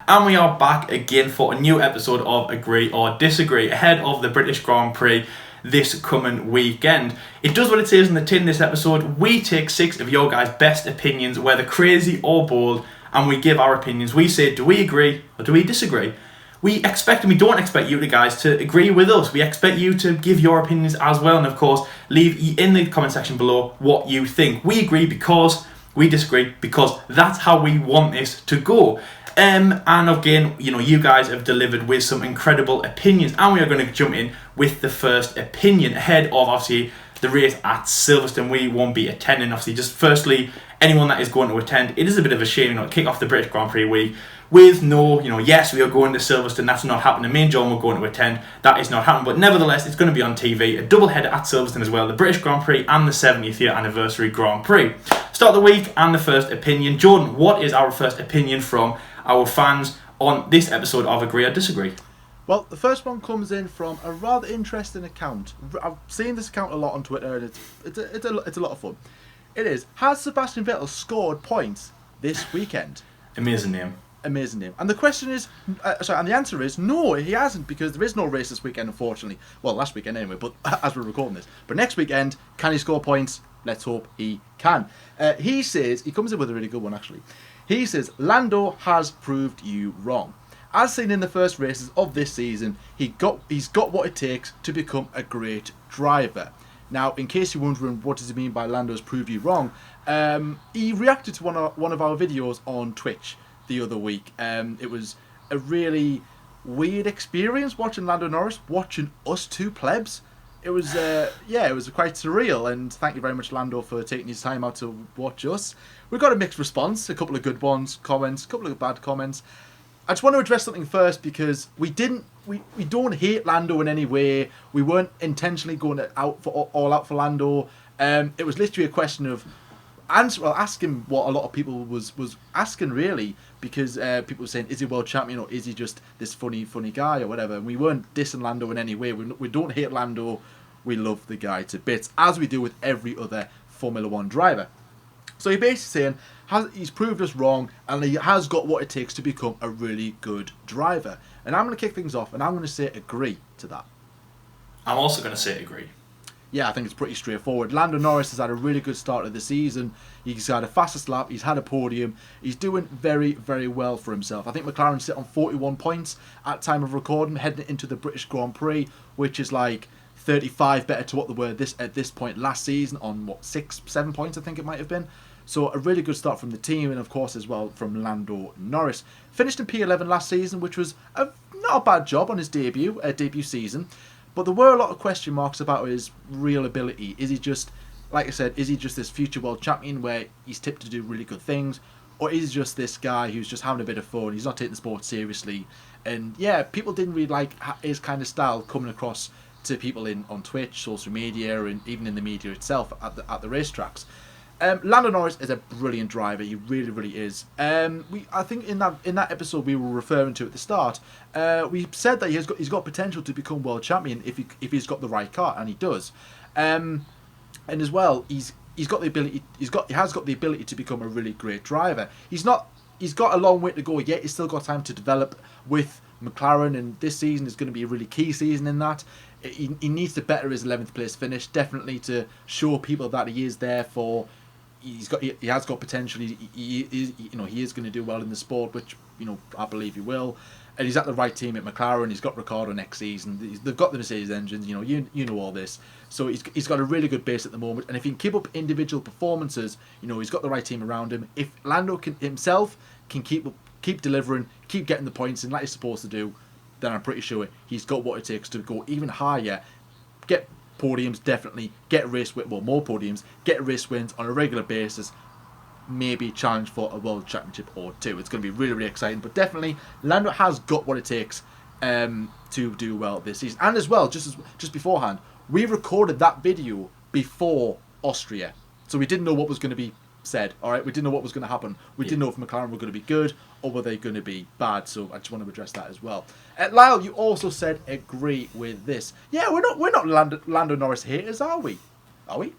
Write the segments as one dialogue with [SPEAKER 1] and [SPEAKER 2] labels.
[SPEAKER 1] And we are back again for a new episode of Agree or Disagree ahead of the British Grand Prix this coming weekend. It does what it says in the tin this episode. We take 6 of your guys' best opinions, whether crazy or bold, and we give our opinions. We say, do we agree or do we disagree? We expect and we don't expect you guys to agree with us. We expect you to give your opinions as well, and of course, leave in the comment section below what you think. We agree because, we disagree because that's how we want this to go. And again, you guys have delivered with some incredible opinions, and we are going to jump in with the first opinion ahead of obviously the race at Silverstone. We won't be attending, obviously. Just firstly, anyone that is going to attend, it is a bit of a shame, kick off the British Grand Prix week with no, yes, we are going to Silverstone. That's not happening. Me and John were going to attend. That is not happening. But nevertheless, it's going to be on TV. A double header at Silverstone as well. The British Grand Prix and the 70th year anniversary Grand Prix. Start the week and the first opinion. Jordan, what is our first opinion from our fans on this episode of Agree or Disagree?
[SPEAKER 2] Well, the first one comes in from a rather interesting account. I've seen this account a lot on Twitter, and it's a lot of fun. It is, has Sebastian Vettel scored points this weekend?
[SPEAKER 1] Amazing name.
[SPEAKER 2] Amazing name. And the question is, and the answer is no, he hasn't, because there is no race this weekend, unfortunately. Well, last weekend anyway, but as we're recording this. But next weekend, can he score points? Let's hope he can. He says, he comes in with a really good one actually. He says, Lando has proved you wrong. As seen in the first races of this season, he's got what it takes to become a great driver. Now, in case you're wondering what does he mean by Lando's proved you wrong, he reacted to one of our videos on Twitch the other week. It was a really weird experience watching Lando Norris, watching us two plebs. It was it was quite surreal, and thank you very much, Lando, for taking his time out to watch us. We got a mixed response, a couple of good ones, comments, a couple of bad comments. I just want to address something first, because we don't hate Lando in any way. We weren't intentionally going all out for Lando. It was literally a question of asking what a lot of people was asking, really, because people were saying, is he world champion or is he just this funny guy or whatever? And we weren't dissing Lando in any way. We don't hate Lando. We love the guy to bits, as we do with every other Formula 1 driver. So you're basically saying he's proved us wrong, and he has got what it takes to become a really good driver. And I'm going to kick things off, and I'm going to say agree to that.
[SPEAKER 1] I'm also going to say agree.
[SPEAKER 2] Yeah, I think it's pretty straightforward. Lando Norris has had a really good start of the season. He's had a fastest lap. He's had a podium. He's doing very, very well for himself. I think McLaren sit on 41 points at time of recording, heading into the British Grand Prix, which is like 35 better to what they were at this point last season on, 6-7 points, I think it might have been. So a really good start from the team, and of course as well from Lando Norris. Finished in P11 last season, which was not a bad job on his debut season. But there were a lot of question marks about his real ability. Is he just, like I said, is he just this future world champion where he's tipped to do really good things? Or is he just this guy who's just having a bit of fun, he's not taking the sport seriously? And yeah, people didn't really like his kind of style coming across to people on Twitch, social media, and even in the media itself at the racetracks. Lando Norris is a brilliant driver. He really, really is. I think in that episode we were referring to at the start, we said that he's got potential to become world champion if he's got the right car, and he does. And as well, he has got the ability to become a really great driver. He's got a long way to go yet. He's still got time to develop with McLaren, and this season is going to be a really key season in that. He needs to better his 11th place finish, definitely, to show people that he is there for. He has got potential. He is going to do well in the sport, which I believe he will. And he's at the right team at McLaren. He's got Ricciardo next season. They've got the Mercedes engines. You know all this. So he's got a really good base at the moment. And if he can keep up individual performances, he's got the right team around him. If Lando can keep delivering, keep getting the points, and like he's supposed to do, then I'm pretty sure he's got what it takes to go even higher, get podiums, definitely get more podiums, get race wins on a regular basis, maybe challenge for a world championship or two. It's going to be really, really exciting, but definitely Lando has got what it takes to do well this season. And as well, just beforehand, we recorded that video before Austria, so we didn't know what was going to be said. All right, we didn't know what was going to happen. We didn't know if McLaren were going to be good or were they going to be bad. So I just want to address that as well. Lyle, you also said agree with this. Yeah, we're not Lando Norris haters, are we? Are we?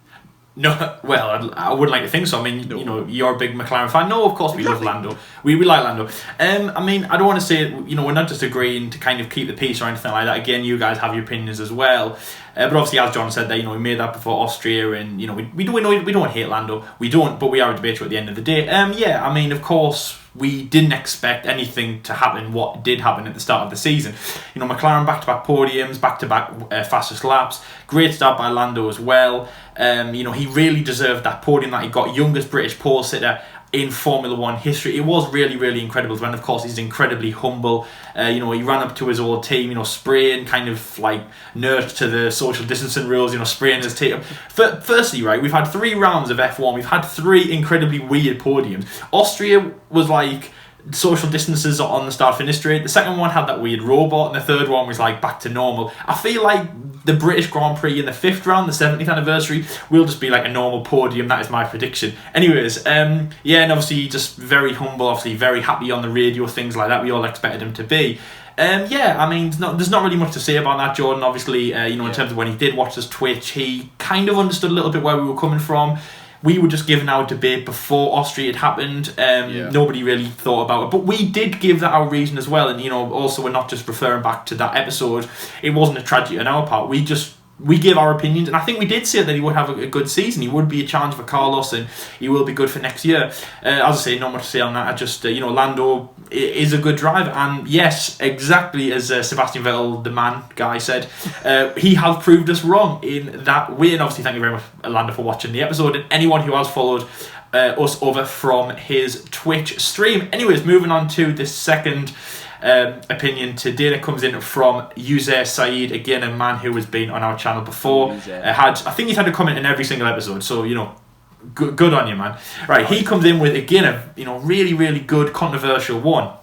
[SPEAKER 1] No, well, I wouldn't like to think so. I mean, you know, you're a big McLaren fan. No, of course we love Lando. We like Lando. I mean, I don't want to say, you know, we're not just agreeing to kind of keep the peace or anything like that. Again, you guys have your opinions as well. But obviously, as John said there, you know, we made that before Austria, and you know, we don't hate Lando. We don't, but we are a debater at the end of the day. Yeah, I mean, of course, we didn't expect anything to happen. What did happen at the start of the season? You know, McLaren back-to-back podiums, back-to-back fastest laps. Great start by Lando as well. You know, he really deserved that podium that he got. Youngest British pole sitter in Formula One history. It was really, really incredible. And of course, he's incredibly humble. You know, he ran up to his old team, you know, spraying, kind of like nerd to the social distancing rules, you know, spraying his team. Firstly, right, we've had 3 rounds of F1. We've had 3 incredibly weird podiums. Austria was like social distances on the start finish straight. The second one had that weird robot, and the third one was like back to normal. I feel like the British Grand Prix in the 5th round, the 70th anniversary, will just be like a normal podium. That is my prediction. Anyways, yeah, and obviously just very humble, obviously very happy on the radio, things like that. We all expected him to be. Yeah, I mean, there's not really much to say about that, Jordan. Obviously, you know, in terms of when he did watch us Twitch, he kind of understood a little bit where we were coming from. We were just giving our debate before Austria had happened. Nobody really thought about it. But we did give that our reason as well. And, you know, also we're not just referring back to that episode. It wasn't a tragedy on our part. We give our opinions. And I think we did say that he would have a good season. He would be a challenge for Carlos, and he will be good for next year. As I say, not much to say on that. I just, you know, Lando is a good driver. And yes, exactly as Sebastian Vettel, the man guy, said, he has proved us wrong in that way. And obviously, thank you very much, Lando, for watching the episode. And anyone who has followed us over from his Twitch stream. Anyways, moving on to the second opinion today that comes in from Uzair Saeed, again a man who has been on our channel before. I think he's had a comment in every single episode, so you know, good on you, man. Right, he comes in with again a, you know, really, really good controversial one.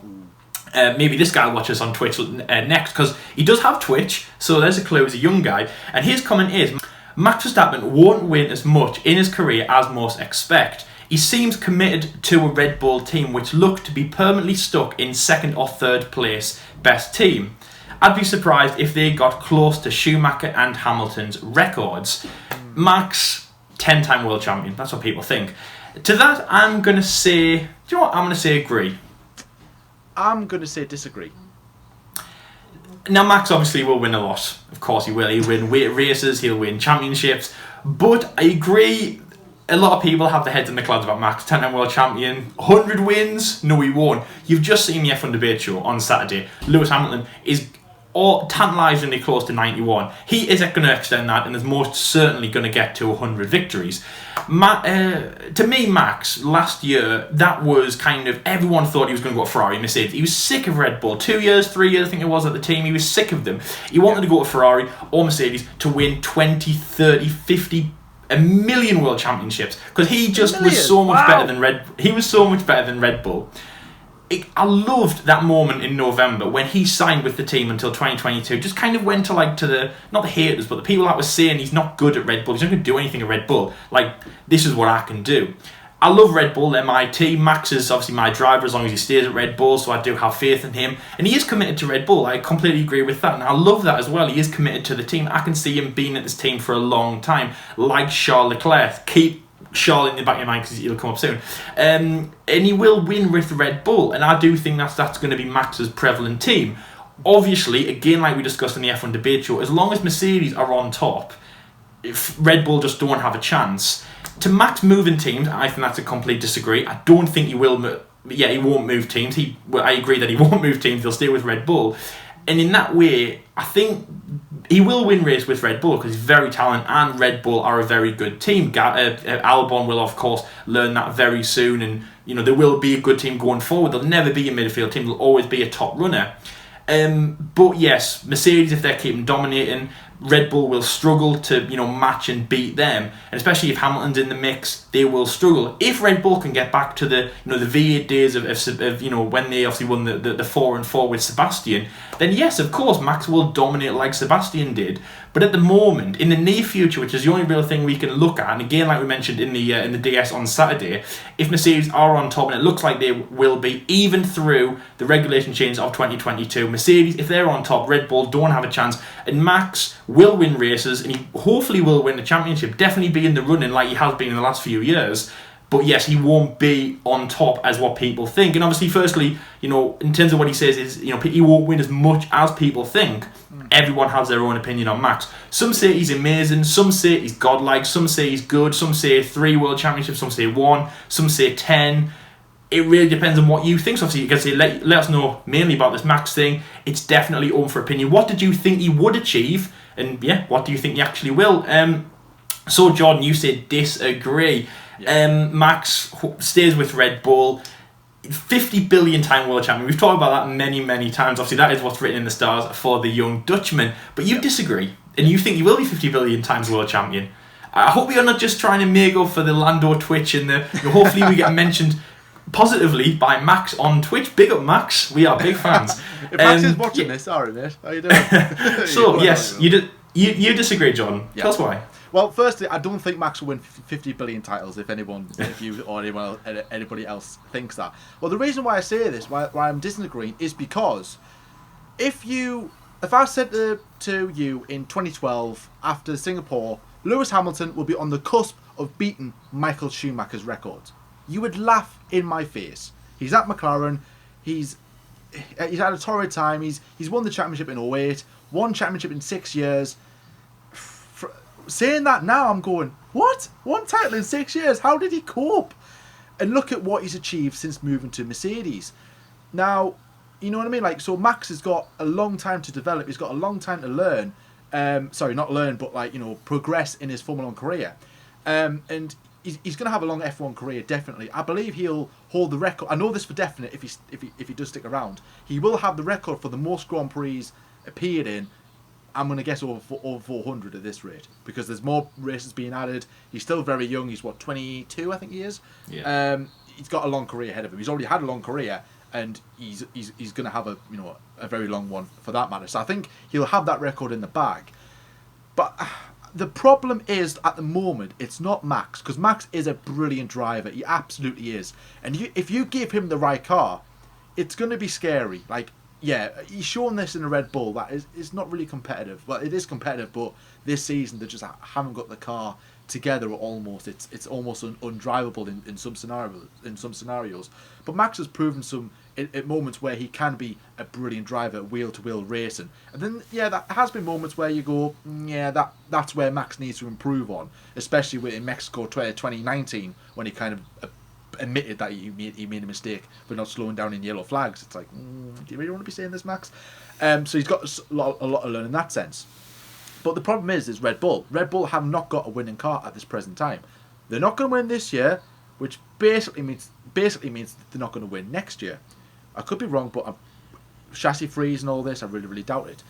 [SPEAKER 1] Maybe this guy will watch us on Twitch next, because he does have Twitch, so there's a clue. He's a young guy, and his comment is: Max Verstappen won't win as much in his career as most expect. He seems committed to a Red Bull team which looked to be permanently stuck in 2nd or 3rd place best team. I'd be surprised if they got close to Schumacher and Hamilton's records. Max, 10-time world champion, that's what people think. To that, I'm going to say, do you know what, I'm going to say agree.
[SPEAKER 2] I'm going to say disagree.
[SPEAKER 1] Now, Max obviously will win a lot. Of course he will. He'll win races, he'll win championships. But I agree, a lot of people have their heads in the clouds about Max, 10-time world champion, 100 wins, no he won't. You've just seen the F1 debate show on Saturday. Lewis Hamilton is tantalisingly close to 91. He is going to extend that, and is most certainly going to get to 100 victories. To me, Max, last year, that was kind of, everyone thought he was going to go to Ferrari, Mercedes. He was sick of Red Bull. 2 years, 3 years, I think it was at the team. He was sick of them. He wanted to go to Ferrari or Mercedes to win 20, 30, 50, a million world championships, because he just was so much better than Red Bull. I loved that moment in November when he signed with the team until 2022. Just kind of went to not the haters, but the people that were saying he's not good at Red Bull, he's not going to do anything at Red Bull. Like, this is what I can do. I love Red Bull, they're my team. Max is obviously my driver as long as he stays at Red Bull, so I do have faith in him. And he is committed to Red Bull, I completely agree with that. And I love that as well, he is committed to the team. I can see him being at this team for a long time, like Charles Leclerc. Keep Charles in the back of your mind, because he'll come up soon. And he will win with Red Bull, and I do think that's going to be Max's prevalent team. Obviously, again, like we discussed in the F1 debate show, as long as Mercedes are on top, if Red Bull just don't have a chance. To Max moving teams, I think that's a complete disagree. I don't think he will. He won't move teams. I agree that he won't move teams. He'll stay with Red Bull, and in that way, I think he will win race with Red Bull because he's very talented, and Red Bull are a very good team. Albon will, of course, learn that very soon, and you know there will be a good team going forward. There'll never be a midfield team. There'll always be a top runner. But yes, Mercedes, if they're keeping dominating, Red Bull will struggle to match and beat them, and especially if Hamilton's in the mix, they will struggle. If Red Bull can get back to the the V8 days of when they obviously won the 4-4 with Sebastian, then yes, of course Max will dominate like Sebastian did. But at the moment, in the near future, which is the only real thing we can look at, and again, like we mentioned in the DS on Saturday, if Mercedes are on top, and it looks like they will be, even through the regulation change of 2022, Mercedes, if they're on top, Red Bull don't have a chance, and Max will win races, and he hopefully will win the championship, definitely be in the running like he has been in the last few years. But yes, he won't be on top as what people think. And obviously, firstly, in terms of what he says is, he won't win as much as people think. Everyone has their own opinion on Max. Some say he's amazing, some say he's godlike, some say he's good, some say 3 world championships, some say 1, some say 10. It really depends on what you think. So obviously, you can say, let us know mainly about this Max thing. It's definitely open for opinion. What did you think he would achieve? And yeah, what do you think he actually will? So Jordan, you said disagree. Yeah. Max stays with Red Bull, 50 billion time world champion. We've talked about that many, many times. Obviously, that is what's written in the stars for the young Dutchman. But you disagree, and you think he will be 50 billion times world champion. I hope you're not just trying to make up for the Lando Twitch and hopefully we get mentioned positively by Max on Twitch. Big up, Max. We are big fans.
[SPEAKER 2] If Max is watching this, sorry, mate. How you doing?
[SPEAKER 1] So yes, you disagree, John. Tell us why.
[SPEAKER 2] Well, firstly, I don't think Max will win 50 billion titles if you or anybody else thinks that. Well, the reason why I say this, why I'm disagreeing, is because if I said to you in 2012 after Singapore, Lewis Hamilton will be on the cusp of beating Michael Schumacher's record, you would laugh in my face. He's at McLaren. He's had a torrid time. He's won the championship in 2008, won championship in 6 years. Saying that now, I'm going, what? 1 title in 6 years? How did he cope? And look at what he's achieved since moving to Mercedes. Now, you know what I mean? Like, so Max has got a long time to develop. He's got a long time to learn. Sorry, not learn, but progress in his Formula 1 career. And he's going to have a long F1 career, definitely. I believe he'll hold the record. I know this for definite. If he does stick around, he will have the record for the most Grand Prix appeared in. I'm going to guess over 400 at this rate, because there's more races being added. He's still very young. He's 22, I think he is. Yeah. He's got a long career ahead of him. He's already had a long career, and he's going to have a very long one for that matter. So I think he'll have that record in the bag. But the problem is, at the moment, it's not Max, because Max is a brilliant driver. He absolutely is. And if you give him the right car, it's going to be scary. Like, yeah, he's shown this in a Red Bull that is not really competitive. Well, it is competitive, but this season they just haven't got the car together. Almost, it's almost undrivable in some scenarios. But Max has proven at moments where he can be a brilliant driver, wheel to wheel racing. And then there has been moments where you go, that's where Max needs to improve on, especially in Mexico 2019 when he kind of admitted that he made a mistake for not slowing down in yellow flags. It's like, do you really want to be saying this, Max? So he's got a lot to learn in that sense. But the problem is Red Bull. Red Bull have not got a winning car at this present time. They're not going to win this year, which basically means they're not going to win next year. I could be wrong, but chassis freeze and all this, I really, really doubt it.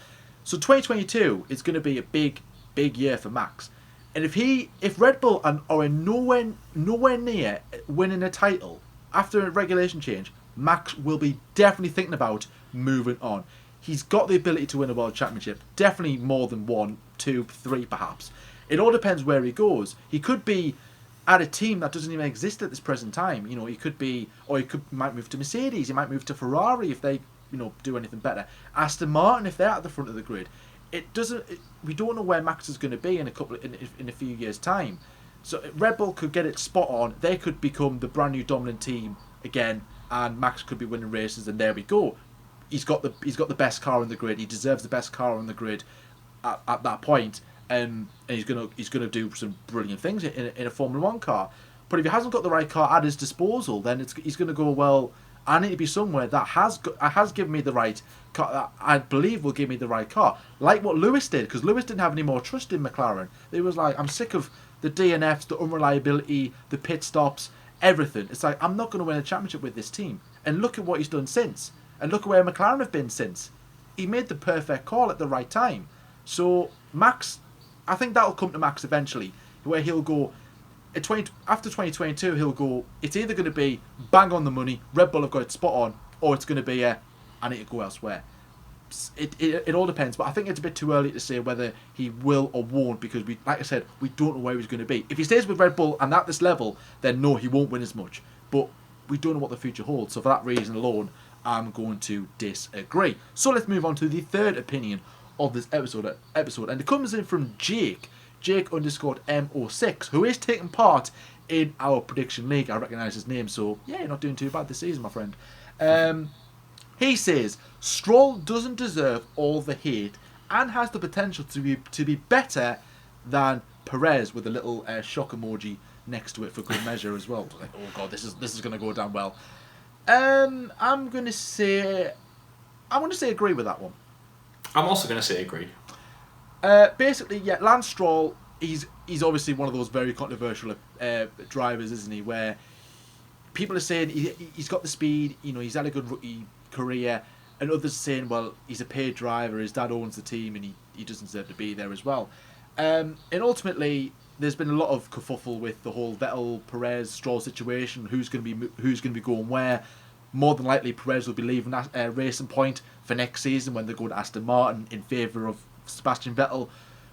[SPEAKER 2] So 2022 is going to be a big, big year for Max. And if Red Bull are nowhere near winning a title after a regulation change, Max will be definitely thinking about moving on. He's got the ability to win a world championship, definitely more than 1, 2, 3 perhaps. It all depends where he goes. He could be at a team that doesn't even exist at this present time. He could be, or might move to Mercedes. He might move to Ferrari if they do anything better. Aston Martin if they're at the front of the grid. We don't know where Max is going to be in a few years' time. So Red Bull could get it spot on. They could become the brand new dominant team again, and Max could be winning races. And there we go. He's got the best car on the grid. He deserves the best car on the grid at that point. And he's gonna do some brilliant things in a Formula 1 car. But if he hasn't got the right car at his disposal, then he's going to go, well, I need to be somewhere that has given me the right car, that I believe will give me the right car. Like what Lewis did, because Lewis didn't have any more trust in McLaren. It was like, I'm sick of the DNFs, the unreliability, the pit stops, everything. It's like, I'm not going to win a championship with this team. And look at what he's done since. And look at where McLaren have been since. He made the perfect call at the right time. So Max, I think that'll come to Max eventually, where he'll go, after 2022, he'll go, it's either going to be bang on the money, Red Bull have got it spot on, or it's going to be I need to go elsewhere. it all depends, but I think it's a bit too early to say whether he will or won't, because like I said, we don't know where he's going to be. If he stays with Red Bull and at this level, then no, he won't win as much. But we don't know what the future holds, so for that reason alone, I'm going to disagree. So let's move on to the third opinion of this episode, and it comes in from Jake _M06, who is taking part in our prediction league. I recognise his name, so yeah, you're not doing too bad this season, my friend. He says Stroll doesn't deserve all the hate and has the potential to be better than Perez, with a little shock emoji next to it for good measure as well. Like, oh god, this is going to go down well. I'm going to say agree with that one.
[SPEAKER 1] I'm also going to say agree.
[SPEAKER 2] Basically, yeah, Lance Stroll, he's obviously one of those very controversial drivers, isn't he? Where people are saying he's got the speed, he's had a good rookie career, and others are saying, well, he's a paid driver, his dad owns the team, and he doesn't deserve to be there as well. And ultimately, there's been a lot of kerfuffle with the whole Vettel, Perez, Stroll situation. Who's going to be going where? More than likely, Perez will be leaving Racing Point for next season when they go to Aston Martin in favour of Sebastian Vettel,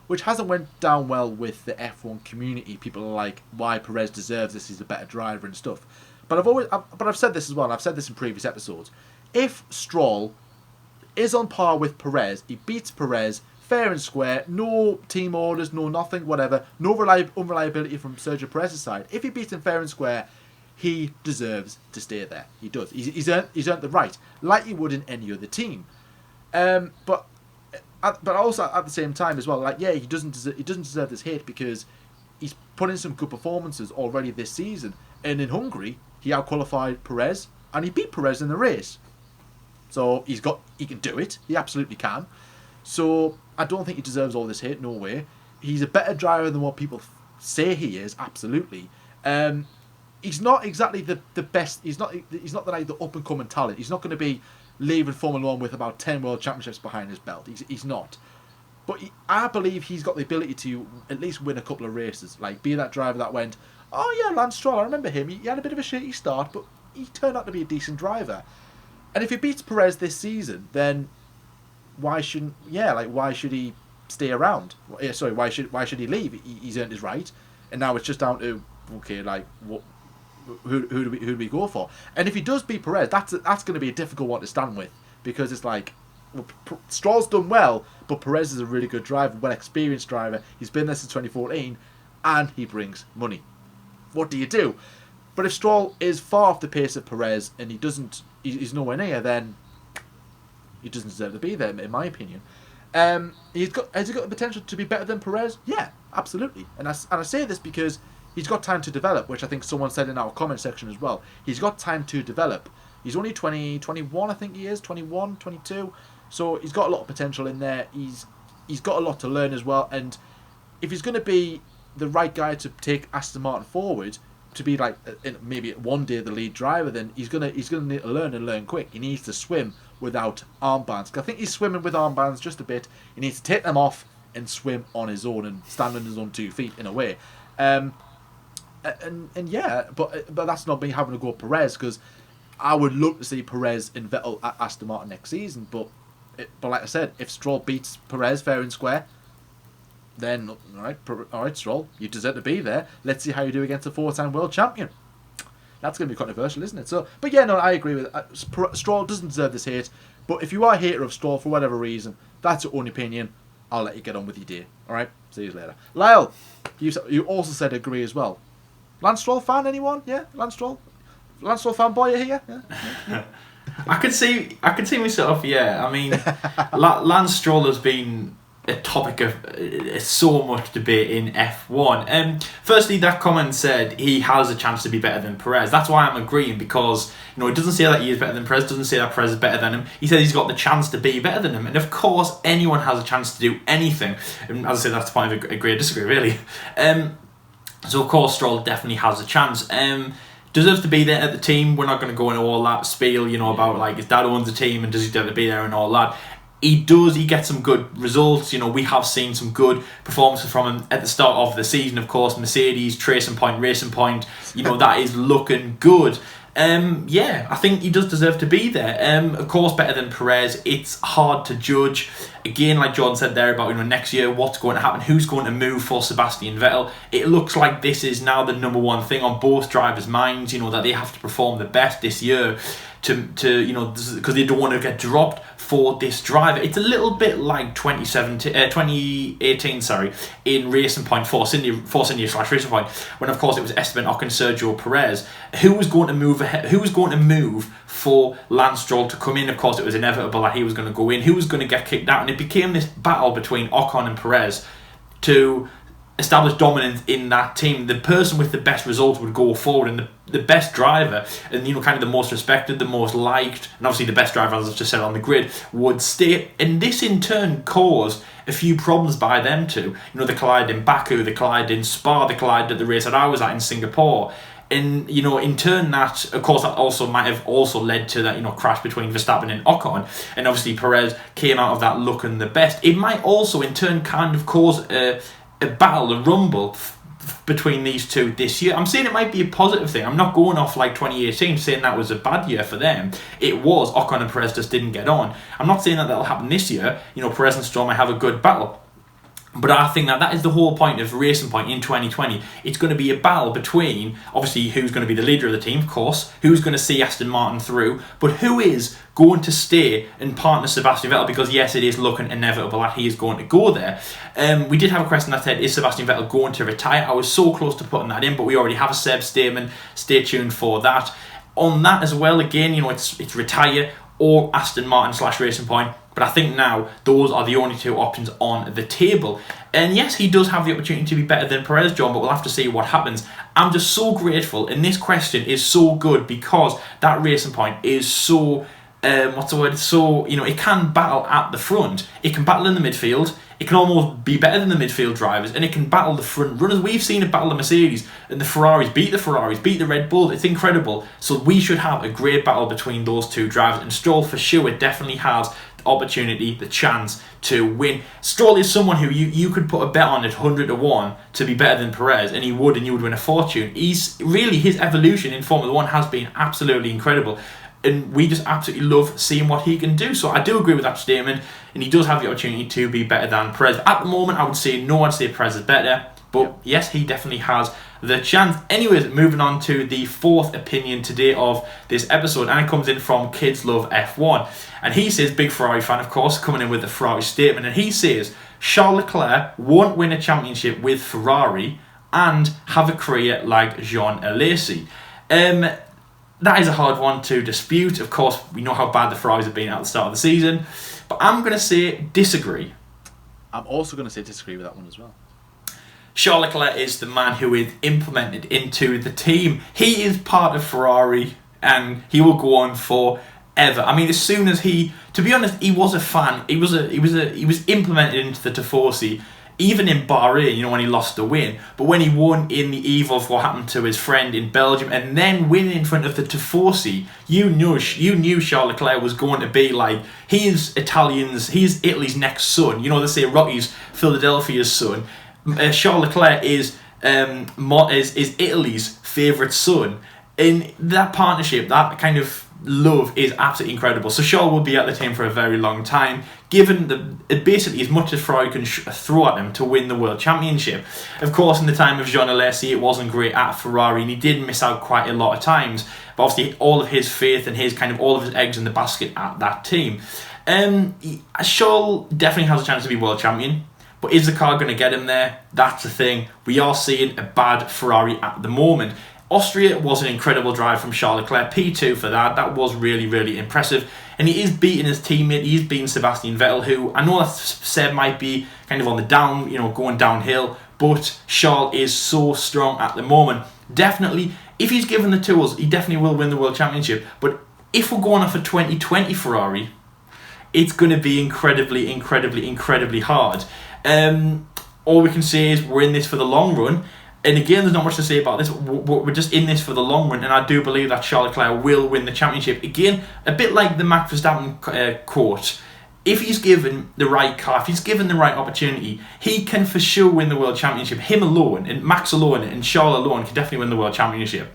[SPEAKER 2] which hasn't went down well with the F1 community. People are like, why Perez deserves this? He's a better driver and stuff. But I've said this as well. And I've said this in previous episodes. If Stroll is on par with Perez, he beats Perez fair and square, no team orders, no nothing, whatever, no unreliability from Sergio Perez's side. If he beats him fair and square, he deserves to stay there. He does. He's earned the right, like he would in any other team. But also at the same time as well, like, yeah, he doesn't deserve this hate because he's put in some good performances already this season. And in Hungary, he outqualified Perez and he beat Perez in the race. So he can do it. He absolutely can. So I don't think he deserves all this hate. No way. He's a better driver than what people say he is. Absolutely. He's not exactly the best. He's not the up and coming talent. He's not going to be leaving Formula 1 with about 10 world championships behind his belt. He's not. But I believe he's got the ability to at least win a couple of races. Like, be that driver that went, oh yeah, Lance Stroll, I remember him. He had a bit of a shitty start, but he turned out to be a decent driver. And if he beats Perez this season, then why should he stay around? Sorry, why should he leave? He's earned his right, and now it's just down to, okay, like, who do we go for? And if he does beat Perez, that's going to be a difficult one to stand with, because it's like, well, Stroll's done well, but Perez is a really good driver, well experienced driver. He's been there since 2014, and he brings money. What do you do? But if Stroll is far off the pace of Perez and he's nowhere near, then he doesn't deserve to be there, in my opinion. Has he got the potential to be better than Perez? Yeah, absolutely. And I say this because he's got time to develop, which I think someone said in our comment section as well. He's got time to develop. He's only 21, I think he is, 21, 22. So he's got a lot of potential in there. He's got a lot to learn as well. And if he's going to be the right guy to take Aston Martin forward, to be like maybe one day the lead driver, then he's gonna need to learn quick. He needs to swim without armbands. I think he's swimming with armbands just a bit. He needs to take them off and swim on his own and stand on his own 2 feet in a way. And yeah, but that's not me having to go Perez, because I would love to see Perez and Vettel at Aston Martin next season. But like I said, if Stroll beats Perez fair and square, then all right, Stroll, you deserve to be there. Let's see how you do against a 4-time world champion. That's going to be controversial, isn't it? So, but yeah, no, I agree with it. Stroll doesn't deserve this hate. But if you are a hater of Stroll for whatever reason, that's your own opinion. I'll let you get on with your day. All right, see you later. Lyle, you also said agree as well. Lance Stroll fan, anyone? Yeah, Lance Stroll fanboy, you here? Yeah.
[SPEAKER 1] I could see myself. Yeah, I mean, Lance Stroll has been a topic of so much debate in F1. Firstly, that comment said he has a chance to be better than Perez. That's why I'm agreeing, because it doesn't say that he is better than Perez, doesn't say that Perez is better than him. He said he's got the chance to be better than him, and of course anyone has a chance to do anything. And as I said, that's the point of agree or disagree, really. So of course Stroll definitely has a chance. Deserves to be there at the team. We're not going to go into all that spiel, about like his dad owns the team and does he deserve to be there and all that. He does. He gets some good results. We have seen some good performances from him at the start of the season. Of course, Mercedes, Racing Point. That is looking good. Yeah, I think he does deserve to be there. Of course, better than Perez. It's hard to judge. Again, like Jordan said there about next year, what's going to happen, who's going to move for Sebastian Vettel. It looks like this is now the number one thing on both drivers' minds. That they have to perform the best this year to because they don't want to get dropped for this driver. It's a little bit like 2018, in Racing Point, Force India/Racing Point, when of course it was Esteban Ocon, Sergio Perez. Who was going to move ahead? Who was going to move for Lance Stroll to come in? Of course, it was inevitable that he was going to go in. Who was going to get kicked out? And it became this battle between Ocon and Perez to establish dominance in that team. The person with the best results would go forward, and the best driver, and kind of the most respected, the most liked, and obviously the best driver, as I've just said, on the grid, would stay. And this in turn caused a few problems by them too. They collided in Baku, they collided in Spa, they collided at the race that I was at in Singapore. And in turn, that of course that also might have also led to that crash between Verstappen and Ocon, and obviously Perez came out of that looking the best. It might also in turn kind of cause a battle, a rumble between these two this year. I'm saying it might be a positive thing. I'm not going off like 2018 saying that was a bad year for them. It was. Ocon and Perez just didn't get on. I'm not saying that that'll happen this year. Perez and Stroll might have a good battle. But I think that is the whole point of Racing Point in 2020. It's going to be a battle between, obviously, who's going to be the leader of the team, of course, who's going to see Aston Martin through, but who is going to stay and partner Sebastian Vettel, because yes, it is looking inevitable that he is going to go there. We did have a question that said, is Sebastian Vettel going to retire? I was so close to putting that in, but we already have a Seb statement. Stay tuned for that. On that as well, again, it's retire or Aston Martin/Racing Point. But I think now those are the only two options on the table. And yes, he does have the opportunity to be better than Perez, John, but we'll have to see what happens. I'm just so grateful, and this question is so good because that Racing Point is so, So, it can battle at the front. It can battle in the midfield. It can almost be better than the midfield drivers, and it can battle the front runners. We've seen it battle the Mercedes, and the Ferraris, beat the Red Bulls. It's incredible. So we should have a great battle between those two drivers, and Stroll for sure definitely has the opportunity, the chance to win. Stroll is someone who you could put a bet on at 100-1 to be better than Perez, and you would win a fortune. His evolution in Formula 1 has been absolutely incredible. And we just absolutely love seeing what he can do. So I do agree with that statement, and he does have the opportunity to be better than Perez. At the moment, I would say no, I'd say Perez is better. But yes, he definitely has the chance. Anyways, moving on to the fourth opinion today of this episode, and it comes in from Kids Love F1. And he says, big Ferrari fan, of course, coming in with the Ferrari statement, and he says, Charles Leclerc won't win a championship with Ferrari and have a career like Jean Alesi. That is a hard one to dispute. Of course, we know how bad the Ferraris have been at the start of the season. But I'm going to say disagree.
[SPEAKER 2] I'm also going to say disagree with that one as well.
[SPEAKER 1] Charles Leclerc is the man who is implemented into the team. He is part of Ferrari, and he will go on forever. I mean, as soon as to be honest, he was a fan. He was implemented into the Tifosi. Even in Bahrain, when he lost the win, but when he won in the eve of what happened to his friend in Belgium, and then winning in front of the Tifosi, you knew Charles Leclerc was going to be like, he's Italy's next son. They say Rocky's Philadelphia's son. Charles Leclerc is Italy's favourite son. In that partnership, that kind of love is absolutely incredible. So Charles will be at the team for a very long time, given basically as much as Ferrari can throw at him to win the World Championship. Of course, in the time of Jean Alesi, it wasn't great at Ferrari, and he did miss out quite a lot of times. But obviously, all of his faith and all of his eggs in the basket at that team. Charles definitely has a chance to be World Champion. But is the car going to get him there? That's the thing. We are seeing a bad Ferrari at the moment. Austria was an incredible drive from Charles Leclerc, P2 for that. That was really, really impressive. And he is beating his teammate. He's beating Sebastian Vettel, who I know that Seb might be kind of on the down, going downhill. But Charles is so strong at the moment. Definitely, if he's given the tools, he definitely will win the World Championship. But if we're going off a 2020 Ferrari, it's going to be incredibly, incredibly, incredibly hard. All we can say is we're in this for the long run. And again, there's not much to say about this. We're just in this for the long run, and I do believe that Charles Leclerc will win the championship. Again, a bit like the Max Verstappen quote. If he's given the right car, if he's given the right opportunity, he can for sure win the World Championship. Him alone, and Max alone, and Charles alone can definitely win the World Championship.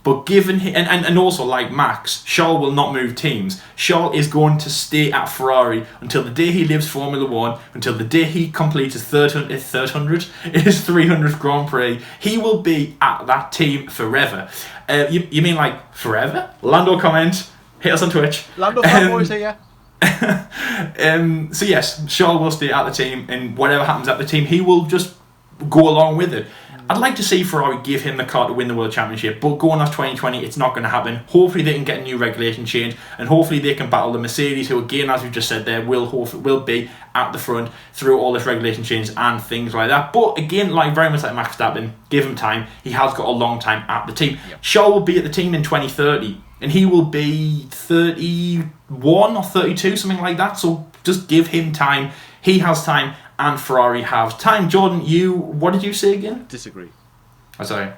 [SPEAKER 1] But given him, and also like Max, Charles will not move teams. Charles is going to stay at Ferrari until the day he leaves Formula One, until the day he completes his 300th Grand Prix. He will be at that team forever. You mean like forever? Lando comment, hit us on Twitch.
[SPEAKER 2] Lando fanboys here.
[SPEAKER 1] So yes, Charles will stay at the team, and whatever happens at the team, he will just go along with it. I'd like to see Ferrari give him the car to win the World Championship, but going off 2020, it's not going to happen. Hopefully they can get a new regulation change, and hopefully they can battle the Mercedes, who again, as we've just said there, will be at the front through all this regulation change and things like that. But again, like very much like Max Verstappen, give him time. He has got a long time at the team. Yep. Charles will be at the team in 2030, and he will be 31 or 32, something like that. So just give him time. He has time, and Ferrari have time. Jordan, what did you say again?
[SPEAKER 2] Disagree.
[SPEAKER 1] Oh, sorry.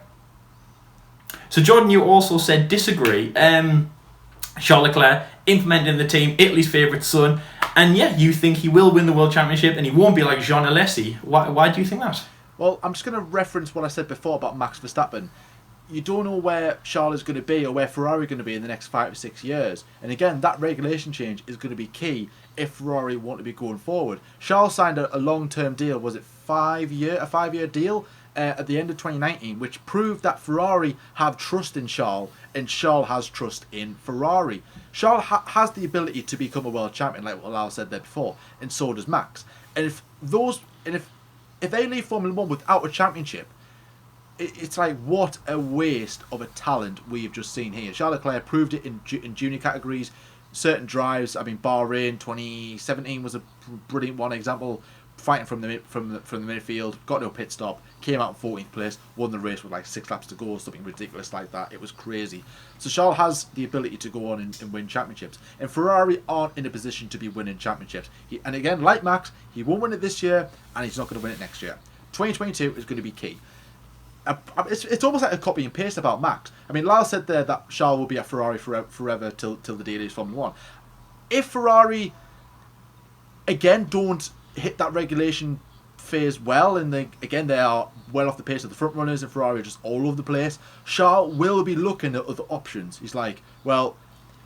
[SPEAKER 1] So Jordan, you also said disagree. Charles Leclerc implementing the team, Italy's favourite son, and yeah, you think he will win the World Championship and he won't be like Jean Alesi. Why do you think that?
[SPEAKER 2] Well, I'm just going to reference what I said before about Max Verstappen. You don't know where Charles is going to be or where Ferrari are going to be in the next 5 or 6 years. And again, that regulation change is going to be key if Ferrari want to be going forward. Charles signed a long-term deal, was it a 5-year deal at the end of 2019, which proved that Ferrari have trust in Charles and Charles has trust in Ferrari. Charles has the ability to become a world champion, like what Lal said there before, and so does Max. And if they leave Formula One without a championship, it's like, what a waste of a talent we've just seen here. Charles Leclerc proved it in junior categories, certain drives. I mean, Bahrain 2017 was a brilliant one example. Fighting from the midfield, got to a pit stop, came out in 14th place, won the race with like 6 laps to go, or something ridiculous like that. It was crazy. So Charles has the ability to go on and win championships, and Ferrari aren't in a position to be winning championships. And again, like Max, he won't win it this year, and he's not going to win it next year. 2022 is going to be key. It's almost like a copy and paste about Max. I mean, Lyle said there that Charles will be at Ferrari forever till the day he leaves Formula One. If Ferrari again don't hit that regulation phase well, and they are well off the pace of the front runners, and Ferrari are just all over the place, Charles will be looking at other options. He's like, well,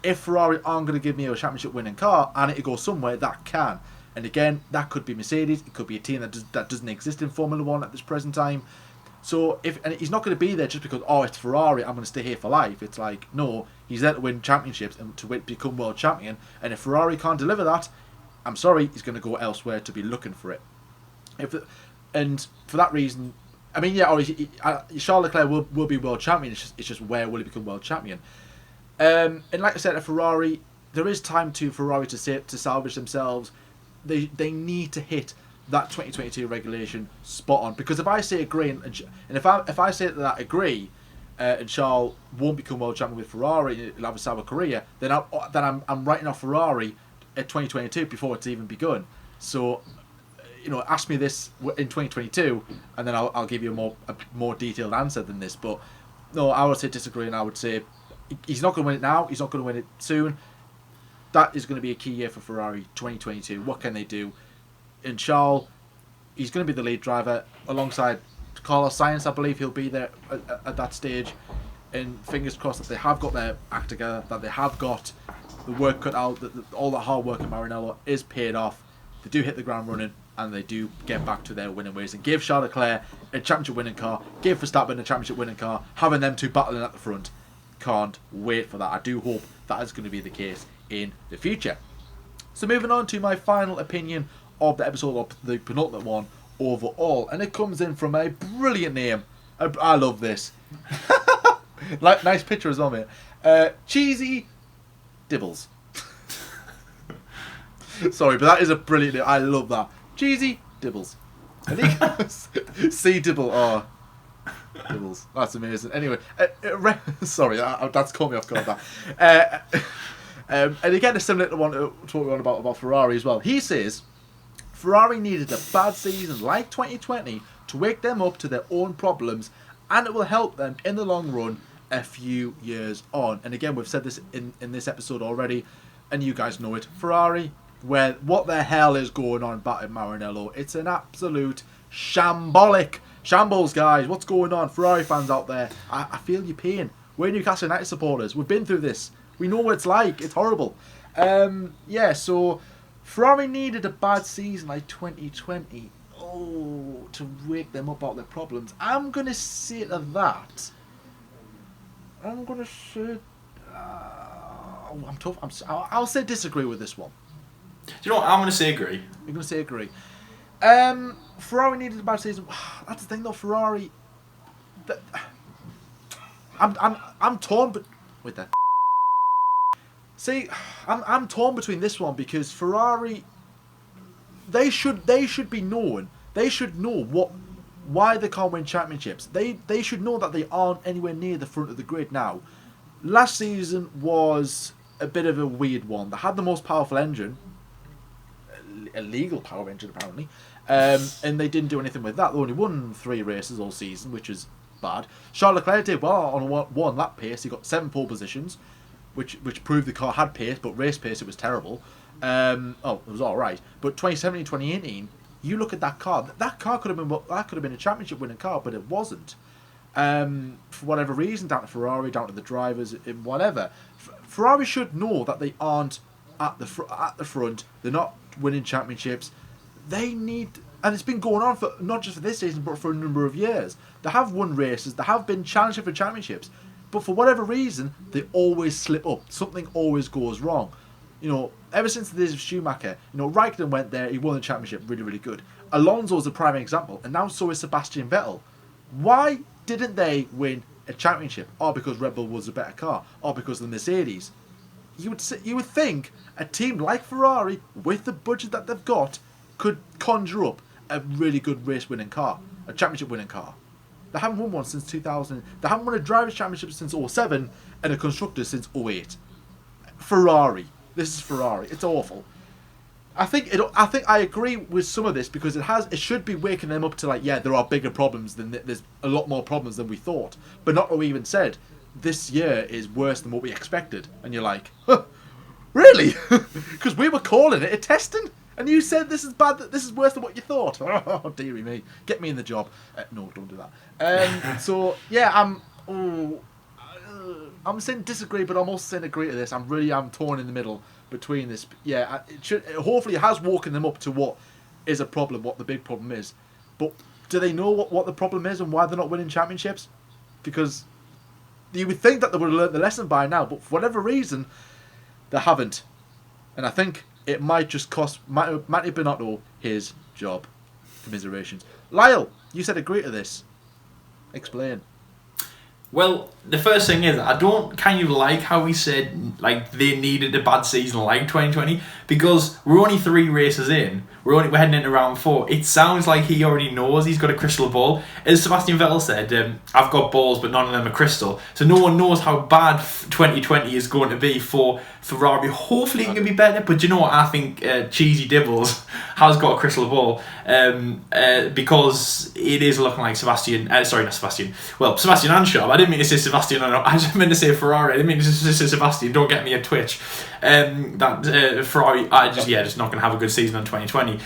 [SPEAKER 2] if Ferrari aren't going to give me a championship winning car, I need to go somewhere that can. And again, that could be Mercedes, it could be a team that doesn't exist in Formula One at this present time. So and he's not going to be there just because, oh, it's Ferrari, I'm going to stay here for life. It's like, no, he's there to win championships and to become world champion. And if Ferrari can't deliver that, I'm sorry, he's going to go elsewhere to be looking for it. And for that reason, I mean, yeah, Charles Leclerc will be world champion. It's just where will he become world champion? And like I said, at Ferrari, there is time to Ferrari to salvage themselves. They need to hit that 2022 regulation spot on, because if I say agree and if I say that I agree, and Charles won't become world champion with Ferrari and he'll have a sour career, then I'm writing off Ferrari at 2022 before it's even begun. So, ask me this in 2022, and then I'll give you a more detailed answer than this. But no, I would say disagree, and I would say he's not going to win it now. He's not going to win it soon. That is going to be a key year for Ferrari, 2022. What can they do? And Charles, he's going to be the lead driver alongside Carlos Sainz. I believe he'll be there at that stage. And fingers crossed that they have got their act together, that they have got the work cut out, that all the hard work in Maranello is paid off. They do hit the ground running, and they do get back to their winning ways and give Charles Leclerc a championship winning car, give Verstappen a championship winning car, having them two battling at the front. Can't wait for that. I do hope that is going to be the case in the future. So moving on to my final opinion of the episode, of the penultimate one overall, and it comes in from a brilliant name. I love this. Like, nice picture as well, mate. Cheesy Dibbles. Sorry, but that is a brilliant name. I love that. Cheesy Dibbles. And he goes, C Dibble. Oh, Dibbles. That's amazing. Anyway, sorry, that's caught me off guard. That. And again, it's similar to what we want about Ferrari as well. He says Ferrari needed a bad season like 2020 to wake them up to their own problems, and it will help them in the long run a few years on. And again, we've said this in this episode already, and you guys know it. Ferrari, what the hell is going on back at Maranello? It's an absolute shambles, guys. What's going on? Ferrari fans out there, I feel your pain. We're Newcastle United supporters. We've been through this. We know what it's like. It's horrible. So Ferrari needed a bad season like 2020 to wake them up out of their problems. I'm going to say to that. I'm going to say... I'm tough. I'll say disagree with this one.
[SPEAKER 1] Do you know what? I'm going to say agree.
[SPEAKER 2] You're going to say agree. Ferrari needed a bad season. That's the thing though, Ferrari... I'm torn with that. See, I'm torn between this one because Ferrari, they should be known. They should know why they can't win championships. They should know that they aren't anywhere near the front of the grid now. Last season was a bit of a weird one. They had the most powerful engine, a legal power engine apparently, and they didn't do anything with that. They only won 3 races all season, which is bad. Charles Leclerc did well on one lap pace. He got 7 pole positions, which proved the car had pace, but race pace it was terrible. It was all right. But 2017, 2018, you look at that car. That car could have been a championship winning car, but it wasn't. For whatever reason, down to Ferrari, down to the drivers, whatever. Ferrari should know that they aren't at the front. They're not winning championships. They need. And it's been going on for not just for this season, but for a number of years. They have won races. They have been challenging for championships. But for whatever reason, they always slip up. Something always goes wrong. Ever since the days of Schumacher, Raikkonen went there. He won the championship really, really good. Alonso is a prime example. And now so is Sebastian Vettel. Why didn't they win a championship? Or because Red Bull was a better car? Or because of the Mercedes? You would think a team like Ferrari, with the budget that they've got, could conjure up a really good race-winning car, a championship-winning car. They haven't won one since 2000. They haven't won a drivers' championship since 2007 and a constructors since 2008. Ferrari. This is Ferrari. It's awful. I think I agree with some of this because it should be waking them up to there are bigger problems there's a lot more problems than we thought. But not what we even said. This year is worse than what we expected, and you're like, huh, really? Because we were calling it a testing. And you said this is bad. This is worse than what you thought. Oh, dearie me. Get me in the job. No, don't do that. I'm saying disagree, but I'm also saying agree to this. I'm torn in the middle between this. Yeah, hopefully it has woken them up to what is a problem, what the big problem is. But do they know what the problem is and why they're not winning championships? Because you would think that they would have learned the lesson by now, but for whatever reason, they haven't. And I think it might just cost Matty Binotto his job. Commiserations. Lyle, you said agree to this. Explain.
[SPEAKER 1] Well, the first thing is, I don't kind of like how he said they needed a bad season like 2020 because we're only 3 races in. We're heading into round 4. It sounds like he already knows he's got a crystal ball. As Sebastian Vettel said, I've got balls, but none of them are crystal. So no one knows how bad 2020 is going to be for Ferrari. Hopefully it can be better, but you know what? I think Cheesy Dibbles has got a crystal ball because it is looking like Sebastian and Anshaw. I didn't mean to say Sebastian. I just meant to say Ferrari. I didn't mean to say Sebastian. Don't get me a twitch. Ferrari, just not going to have a good season in 2020.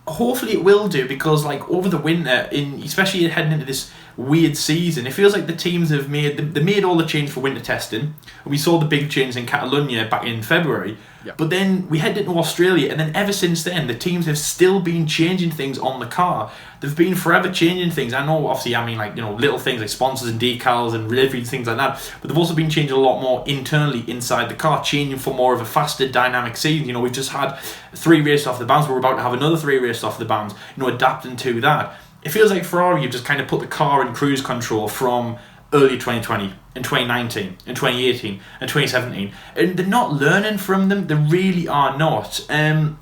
[SPEAKER 1] Hopefully it will do because over the winter, especially heading into this weird season, it feels like the teams have made all the change for winter testing. We saw the big change in Catalonia back in February. Yeah. But then we headed into Australia, and then ever since then, the teams have still been changing things on the car. They've been forever changing things. I know, obviously, little things like sponsors and decals and liveries, things like that. But they've also been changing a lot more internally inside the car, changing for more of a faster, dynamic season. We've just had 3 races off the bounds. We're about to have another 3 races off the bounds. Adapting to that. It feels like Ferrari have just kind of put the car in cruise control from early 2020 and 2019 and 2018 and 2017, and they're not learning from them. They really are not. I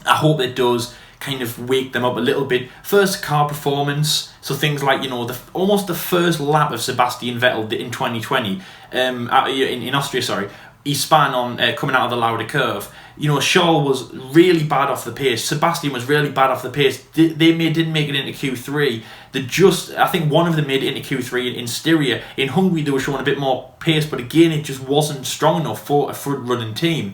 [SPEAKER 1] hope it does kind of wake them up a little bit. First, car performance, so things like almost the first lap of Sebastian Vettel in 2020 in Austria. Sorry, he span on coming out of the Lauda curve. Charles was really bad off the pace. Sebastian was really bad off the pace. They didn't make it into Q3. I think one of them made it into Q3 in Styria. In Hungary, they were showing a bit more pace, but again, it just wasn't strong enough for a front-running team.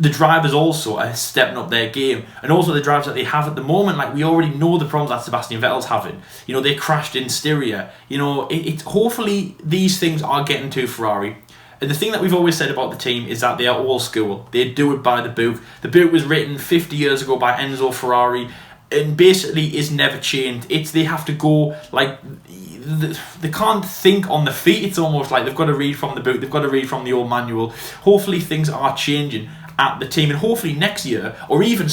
[SPEAKER 1] the drivers also are stepping up their game, and also the drivers that they have at the moment. Like, we already know the problems that Sebastian Vettel's having. You know, they crashed in Styria. You know, it's hopefully these things are getting to Ferrari. And the thing that we've always said about the team is that they are old school. They do it by the book. The book was written 50 years ago by Enzo Ferrari, and basically is never changed. They have to go, like, they can't think on the feet. It's almost like they've got to read from the book. They've got to read from the old manual. Hopefully things are changing at the team, and hopefully next year, or even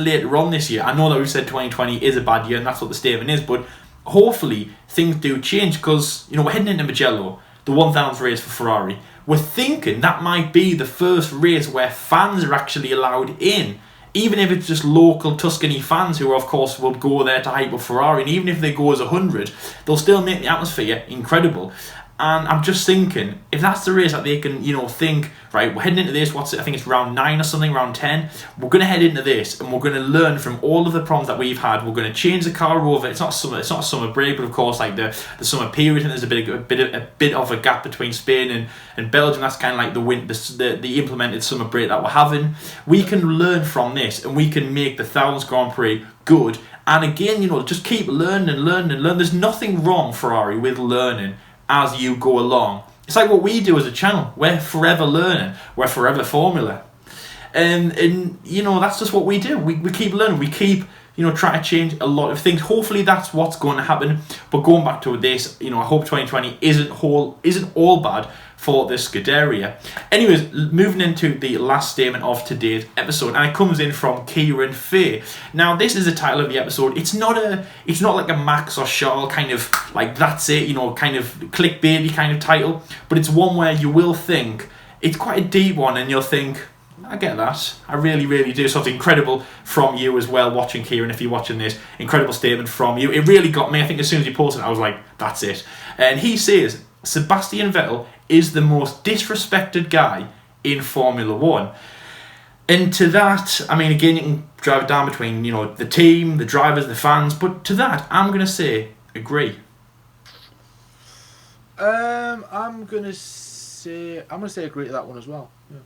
[SPEAKER 1] later on this year. I know that we've said 2020 is a bad year, and that's what the statement is, but hopefully things do change, because, you know, we're heading into Mugello, the 1000th race for Ferrari. We're thinking that might be the first race where fans are actually allowed in, even if it's just local Tuscany fans who, of course, will go there to hype up Ferrari, and even if they go as 100, they'll still make the atmosphere incredible. And I'm just thinking, if that's the race that they can, you know, think, right, we're heading into this, I think it's round 9 or something, round 10, we're going to head into this, and we're going to learn from all of the problems that we've had. We're going to change the car over. It's not a summer break, but of course, like the summer period, and there's a bit of a gap between Spain and Belgium. That's kind of like the implemented summer break that we're having. We can learn from this, and we can make the 1000th Grand Prix good. And again, you know, just keep learning. There's nothing wrong, Ferrari, with learning as you go along. It's like what we do as a channel. We're forever learning. We're forever Formula. And you know, that's just what we do. We keep learning. We keep, you know, trying to change a lot of things. Hopefully that's what's going to happen. But going back to this, you know, I hope 2020 isn't all bad for the Scuderia. Anyways, moving into the last statement of today's episode, and it comes in from Kieran Fay. Now, this is the title of the episode. It's not like a Max or Charles kind of like that's it, you know, kind of clickbaity kind of title, but it's one where you will think, it's quite a deep one, and you'll think, I get that. I really, really do. So it's incredible from you as well, watching Kieran, if you're watching this. Incredible statement from you. It really got me. I think as soon as you posted it, I was like, that's it. And he says, Sebastian Vettel is the most disrespected guy in Formula 1. And to that, I mean, again, you can drive it down between, you know, the team, the drivers, the fans, but to that, I'm going to say, agree.
[SPEAKER 2] I'm going to say agree to that one as well. Yeah.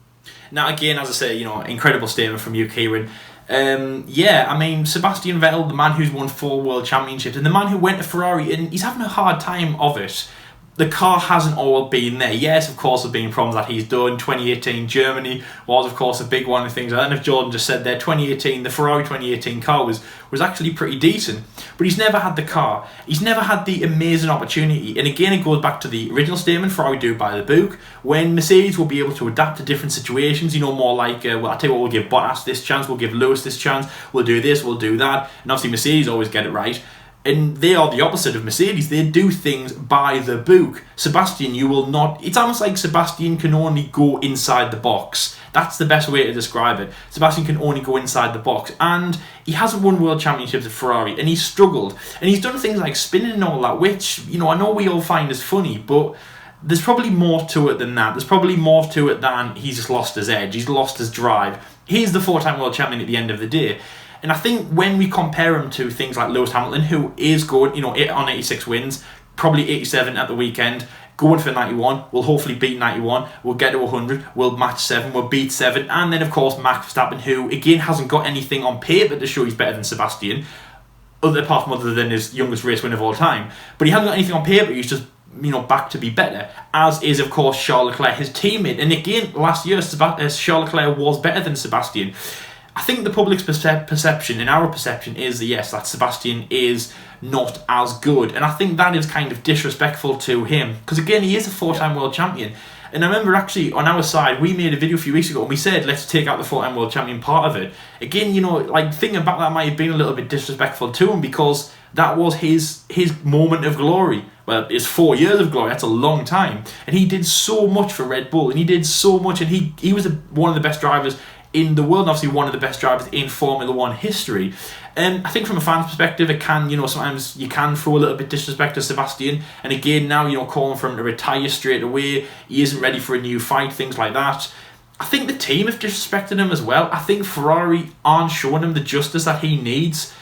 [SPEAKER 1] Now, again, as I say, you know, incredible statement from you, Kieran. Yeah, I mean, Sebastian Vettel, the man who's won 4 world championships, and the man who went to Ferrari, and he's having a hard time of it. The car hasn't all been there. Yes, of course, there's been problems that he's done. 2018 Germany was, of course, a big one and things like that. And if Jordan just said there, 2018, the Ferrari 2018 car was actually pretty decent. But he's never had the car. He's never had the amazing opportunity. And again, it goes back to the original statement, Ferrari do by the book, when Mercedes will be able to adapt to different situations, you know, more like, well, I tell you what, we'll give Bottas this chance, we'll give Lewis this chance, we'll do this, we'll do that. And obviously Mercedes always get it right. And they are the opposite of Mercedes. They do things by the book. Sebastian, you will not... It's almost like Sebastian can only go inside the box. That's the best way to describe it. Sebastian can only go inside the box. And he hasn't won world championships at Ferrari. And he's struggled. And he's done things like spinning and all that, which, you know, I know we all find is funny, but there's probably more to it than that. There's probably more to it than he's just lost his edge. He's lost his drive. He's the 4-time world champion at the end of the day. And I think when we compare him to things like L.Hamilton, who is going, you know, on 86 wins, probably 87 at the weekend, going for 91, we'll hopefully beat 91, we'll get to 100, we'll match 7, we'll beat 7, and then of course Max Verstappen, who again hasn't got anything on paper to show he's better than Sebastian, apart from other than his youngest race win of all time, but he hasn't got anything on paper, he's just, you know, back to be better, as is of course Charles Leclerc, his teammate. And again, last year Charles Leclerc was better than Sebastian. I think the public's perception and our perception is that yes, that Sebastian is not as good, and I think that is kind of disrespectful to him, because again, he is a 4-time world champion. And I remember actually on our side, we made a video a few weeks ago and we said, let's take out the 4-time world champion part of it. Again, you know, like thinking about that might have been a little bit disrespectful to him, because that was his moment of glory. Well, it's 4 years of glory, that's a long time. And he did so much for Red Bull, and he did so much, and he was one of the best drivers in the world, and obviously one of the best drivers in Formula 1 history. I think from a fan's perspective, it can, you know, sometimes you can throw a little bit disrespect to Sebastian. And again, now, you know, calling for him to retire straight away, he isn't ready for a new fight, things like that. I think the team have disrespected him as well. I think Ferrari aren't showing him the justice that he needs.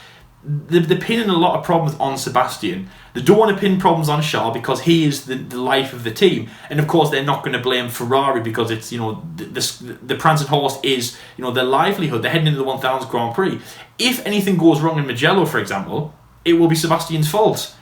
[SPEAKER 1] they're pinning a lot of problems on Sebastian. They don't want to pin problems on Charles because he is the life of the team, and of course they're not going to blame Ferrari because it's the Prancing Horse is their livelihood. They're heading into the 1000th Grand Prix. If anything goes wrong in Mugello, for example, it will be Sebastian's fault.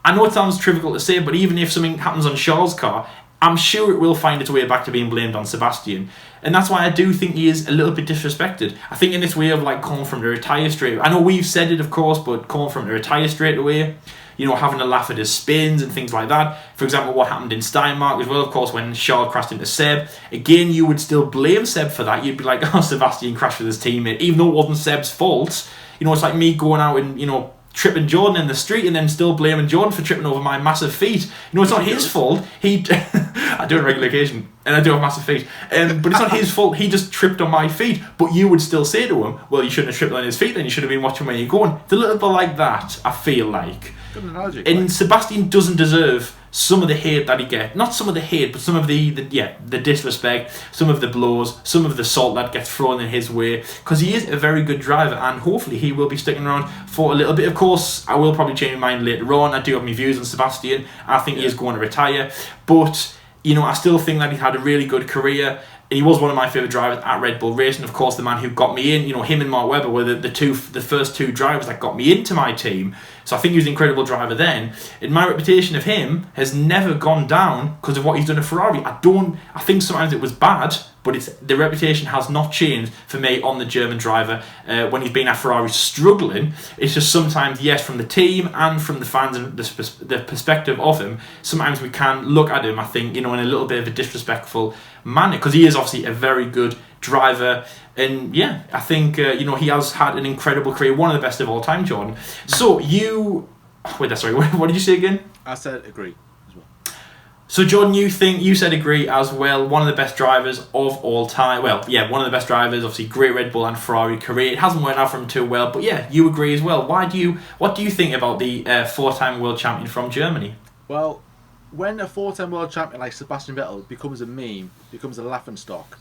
[SPEAKER 1] I know it sounds trivial to say, but even if something happens on Charles' car, I'm sure it will find its way back to being blamed on Sebastian. And that's why I do think he is a little bit disrespected. I think in this way of calling for him to retire straight away. I know we've said it, of course, but calling for him to retire straight away, having a laugh at his spins and things like that. For example, what happened in Steinmark as well, of course, when Charles crashed into Seb. Again, you would still blame Seb for that. You'd be like, oh, Sebastian crashed with his teammate, even though it wasn't Seb's fault. It's like me going out and, tripping Jordan in the street and then still blaming Jordan for tripping over my massive feet. It's not his fault. I do it on a regular occasion, and I do have massive feet. But it's not his fault. He just tripped on my feet. But you would still say to him, well, you shouldn't have tripped on his feet, then you should have been watching where you're going. It's a little bit like that, I feel like.
[SPEAKER 2] Good analogy.
[SPEAKER 1] And Sebastian doesn't deserve some of the hate that he gets. Not some of the hate, but some of the disrespect, some of the blows, some of the salt that gets thrown in his way. Because he is a very good driver, and hopefully he will be sticking around for a little bit. Of course, I will probably change my mind later on. I do have my views on Sebastian. I think he is going to retire. But, I still think that he had a really good career. He was one of my favourite drivers at Red Bull Racing. Of course, the man who got me in, him and Mark Webber were the first two drivers that got me into my team. So I think he was an incredible driver then. And my reputation of him has never gone down because of what he's done at Ferrari. I think sometimes it was bad, but the reputation has not changed for me on the German driver when he's been at Ferrari struggling. It's just sometimes, yes, from the team and from the fans and the perspective of him, sometimes we can look at him, I think, in a little bit of a disrespectful manner, because he is obviously a very good driver. And yeah, I think he has had an incredible career, one of the best of all time, Jordan. So what did you say again?
[SPEAKER 2] I said agree as well.
[SPEAKER 1] So Jordan, you said agree as well. One of the best drivers of all time. Well, yeah, one of the best drivers. Obviously, great Red Bull and Ferrari career. It hasn't worked out for him too well, but yeah, you agree as well. What do you think about the four-time world champion from Germany?
[SPEAKER 2] Well, when a four-time world champion like Sebastian Vettel becomes a meme, becomes a laughingstock,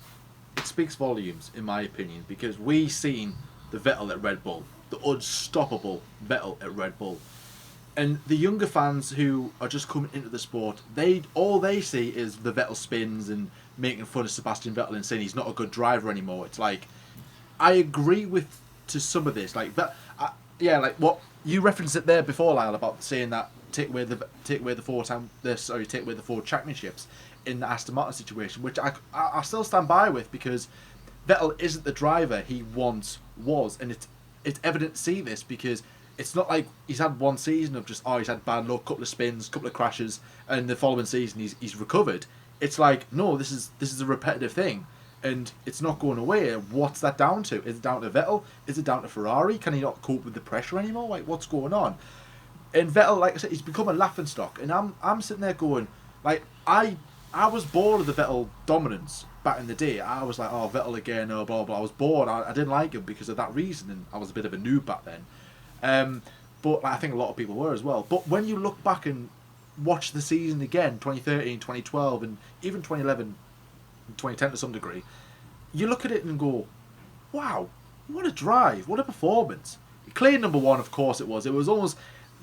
[SPEAKER 2] it speaks volumes, in my opinion, because we've seen the Vettel at Red Bull, the unstoppable Vettel at Red Bull. And the younger fans who are just coming into the sport, all they see is the Vettel spins and making fun of Sebastian Vettel and saying he's not a good driver anymore. It's like, I agree to some of this. Like what you referenced it there before, Lyle, about saying that take away the four championships in the Aston Martin situation, which I still stand by with, because Vettel isn't the driver he once was, and it's evident to see this, because it's not like he's had one season of just he's had bad luck, couple of spins, couple of crashes, and the following season he's recovered. It's like, no, this is a repetitive thing, and it's not going away. What's that down to? Is it down to Vettel? Is it down to Ferrari? Can he not cope with the pressure anymore? Like, what's going on? And Vettel, like I said, he's become a laughingstock, and I'm sitting there going, like, I was bored of the Vettel dominance back in the day. I was like, oh, Vettel again, oh, blah, blah. I was bored. I didn't like him because of that reason, and I was a bit of a noob back then. But I think a lot of people were as well. But when you look back and watch the season again, 2013, 2012, and even 2011, 2010 to some degree, you look at it and go, wow, what a drive, what a performance. Clear number one, of course it was. It was almost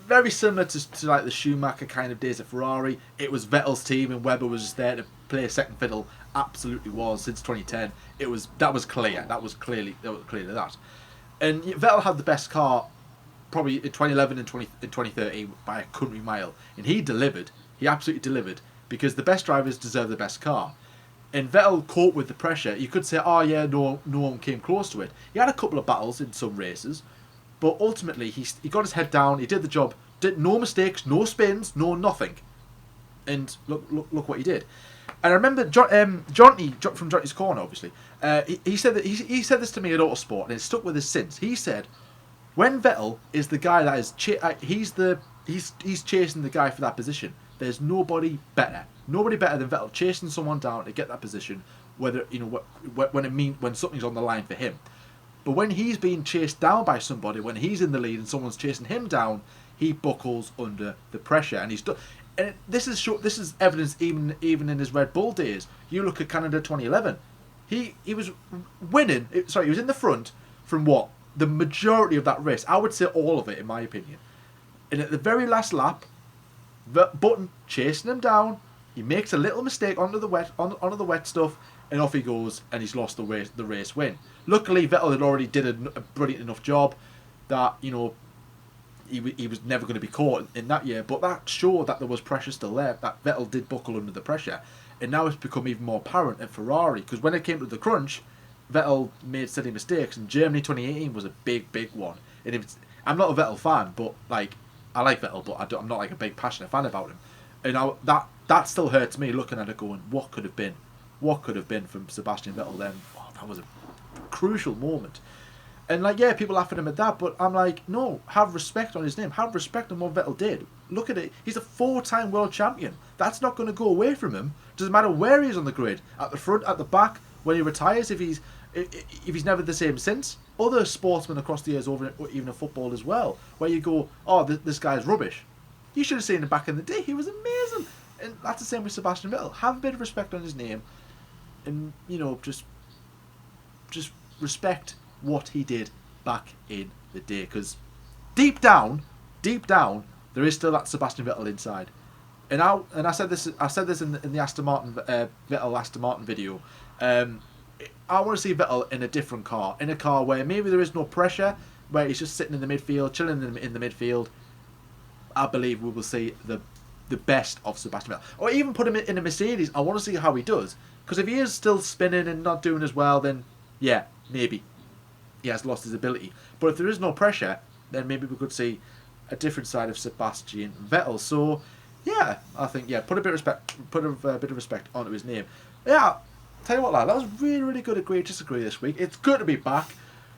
[SPEAKER 2] very similar to like the Schumacher kind of days at Ferrari. It was Vettel's team and Webber was just there to play second fiddle. Absolutely was. Since 2010, that was clear. That was clearly that. And Vettel had the best car probably in 2011 and 2013 by a country mile, and he delivered. He absolutely delivered, because the best drivers deserve the best car. And Vettel coped with the pressure. You could say, oh yeah, no one came close to it. He had a couple of battles in some races, but ultimately he got his head down. He did the job. Did no mistakes, no spins, no nothing. And look what he did. And I remember Johnny from Johnny's Corner, obviously. He said that he said this to me at Autosport, and it's stuck with us since. He said, when Vettel is the guy that is he's chasing the guy for that position, there's nobody better than Vettel chasing someone down to get that position, whether when something's on the line for him. But when he's being chased down by somebody, when he's in the lead and someone's chasing him down, he buckles under the pressure, and he's done. And this is evidence even in his Red Bull days. You look at Canada 2011, he was winning. He was in the front from what, the majority of that race, I would say all of it, in my opinion. And at the very last lap, Button chasing him down, he makes a little mistake onto the wet stuff, and off he goes, and he's lost the race win. Luckily, Vettel had already did a brilliant enough job that, you know, he was never going to be caught in that year, but that showed that there was pressure still there, that Vettel did buckle under the pressure. And now it's become even more apparent at Ferrari, because when it came to the crunch, Vettel made silly mistakes, and Germany 2018 was a big one. And I'm not a Vettel fan, but like, I like Vettel, but I'm not like a big passionate fan about him. And that still hurts me looking at it going, what could have been? What could have been from Sebastian Vettel then? Oh, that was a crucial moment. And like, yeah, people laugh at him at that, but I'm like, no, have respect on his name. Have respect on what Vettel did. Look at it. He's a 4-time world champion. That's not going to go away from him. Doesn't matter where he is on the grid, at the front, at the back, when he retires, if he's never the same since. Other sportsmen across the years, over even in football as well, where you go, oh, this guy's rubbish. You should have seen him back in the day. He was amazing. And that's the same with Sebastian Vettel. Have a bit of respect on his name, and, you know, just respect what he did back in the day, because deep down, there is still that Sebastian Vettel inside. And I said this in the Aston Martin Vettel Aston Martin video. I want to see Vettel in a different car, in a car where maybe there is no pressure, where he's just sitting in the midfield, chilling in the midfield. I believe we will see the best of Sebastian Vettel, or even put him in a Mercedes. I want to see how he does, because if he is still spinning and not doing as well, then yeah, maybe he has lost his ability. But if there is no pressure, then maybe we could see a different side of Sebastian Vettel. So yeah, I think, yeah, put a bit of respect onto his name. Yeah, tell you what, lad, that was really good. Agree, disagree this week. It's good to be back.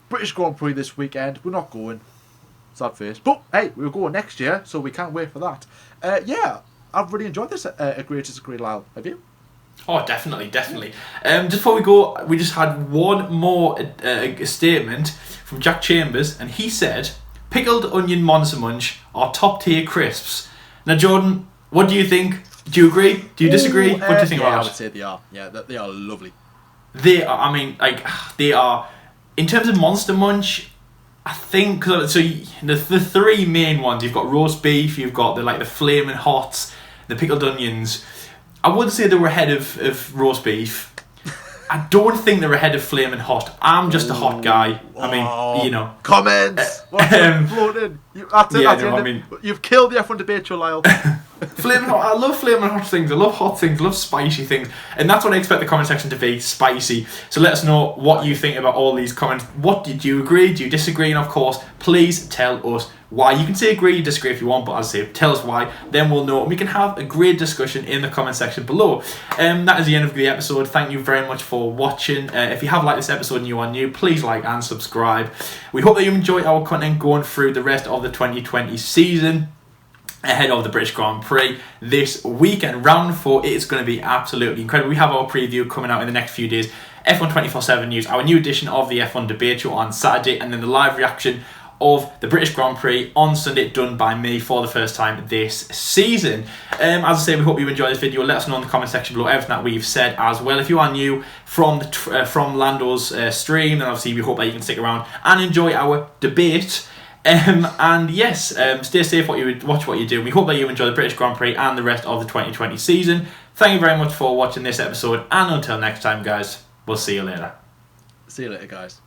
[SPEAKER 2] British Grand Prix this weekend. We're not going. Sad face. But hey, we're going next year, so we can't wait for that. Yeah, I've really enjoyed this agree, disagree, Lyle. Have you?
[SPEAKER 1] Oh, definitely. Just before we go, we just had one more statement from Jack Chambers, and he said, "Pickled onion Monster Munch are top tier crisps." Now, Jordan, what do you think? Do you agree? Do you disagree? What do you think about it?
[SPEAKER 2] I would say they are. Yeah, they are lovely.
[SPEAKER 1] They are. I mean, like, they are. In terms of Monster Munch, I think so. The three main ones, you've got roast beef, you've got the flaming hots, the pickled onions. I would say they were ahead of roast beef. I don't think they're ahead of flaming hot. I'm just a hot guy. I mean, you know.
[SPEAKER 2] Comments. Floating. You've killed the F1 debate show, Lyle.
[SPEAKER 1] Flaming hot. I love flaming hot things. I love hot things. I love spicy things, and that's what I expect the comment section to be: spicy. So let us know what you think about all these comments. What did you agree? Do you disagree? And of course, please tell us why. You can say agree, disagree if you want, but as I say, tell us why. Then we'll know, and we can have a great discussion in the comment section below. That is the end of the episode. Thank you very much for watching. If you have liked this episode and you are new, please like and subscribe. We hope that you enjoy our content going through the rest of the 2020 season, ahead of the British Grand Prix this weekend. Round 4, it is going to be absolutely incredible. We have our preview coming out in the next few days. F1 24/7 News, our new edition of the F1 Debate Show on Saturday, and then the live reaction of the British Grand Prix on Sunday, done by me for the first time this season. As I say, we hope you enjoy this video. Let us know in the comment section below everything that we've said as well. If you are new from Lando's stream, then obviously we hope that you can stick around and enjoy our debate. And yes, stay safe, watch what you do. We hope that you enjoy the British Grand Prix and the rest of the 2020 season. Thank you very much for watching this episode, and until next time, guys, we'll see you later.
[SPEAKER 2] See you later, guys.